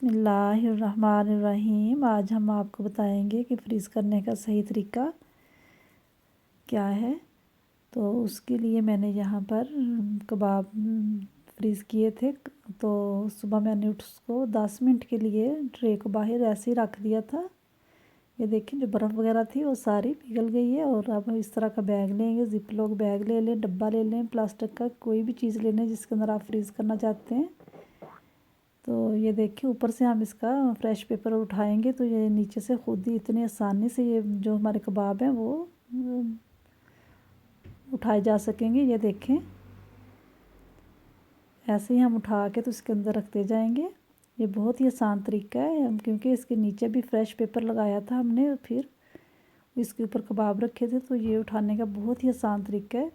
बिस्मिल्लाहिर्रहमानिर्रहीम। आज हम आपको बताएंगे कि फ्रीज़ करने का सही तरीका क्या है। तो उसके लिए मैंने यहाँ पर कबाब फ्रीज़ किए थे। तो सुबह मैंने उसको 10 मिनट के लिए ट्रे को बाहर ऐसे ही रख दिया था। ये देखिए जो बर्फ़ वगैरह थी वो सारी पिघल गई है। और अब इस तरह का बैग लेंगे, जिप लॉक बैग ले लें, डब्बा ले लें, प्लास्टिक का कोई भी चीज़ ले लें जिसके अंदर आप फ्रीज़ करना चाहते हैं। तो ये देखिए ऊपर से हम इसका फ्रेश पेपर उठाएंगे तो ये नीचे से खुद ही इतनी आसानी से ये जो हमारे कबाब हैं वो उठाए जा सकेंगे। ये देखें ऐसे ही हम उठा के तो इसके अंदर रखते जाएंगे। ये बहुत ही आसान तरीका है क्योंकि इसके नीचे भी फ्रेश पेपर लगाया था हमने, फिर इसके ऊपर कबाब रखे थे। तो ये उठाने का बहुत ही आसान तरीका है।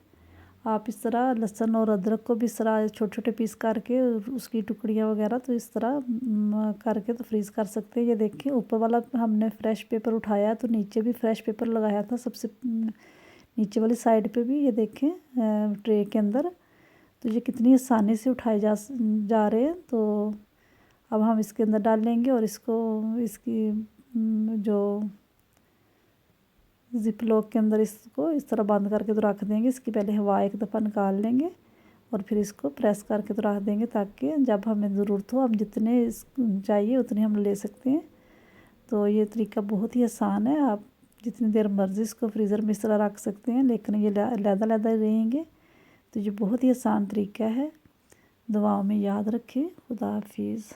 आप इस तरह लहसुन और अदरक को भी इस तरह छोटे छोटे पीस करके उसकी टुकड़ियाँ वगैरह तो इस तरह करके तो फ्रीज़ कर सकते हैं। ये देखिए ऊपर वाला हमने फ्रेश पेपर उठाया तो नीचे भी फ्रेश पेपर लगाया था सबसे नीचे वाली साइड पे भी। ये देखें ट्रे के अंदर तो ये कितनी आसानी से उठाए जा रहे हैं। तो अब हम इसके अंदर डाल लेंगे और इसको इसकी जो जिप लॉक के अंदर इसको इस तरह बंद करके तो रख देंगे। इसकी पहले हवा एक दफ़ा निकाल लेंगे और फिर इसको प्रेस करके तो रख देंगे ताकि जब हमें ज़रूरत हो हम जितने चाहिए उतने हम ले सकते हैं। तो ये तरीका बहुत ही आसान है। आप जितनी देर मर्ज़ी इसको फ्रीज़र में इस तरह रख सकते हैं, लेकिन ये लहदा रहेंगे। तो ये बहुत ही आसान तरीका है। दुआओं में याद रखें। खुदा हाफिज़।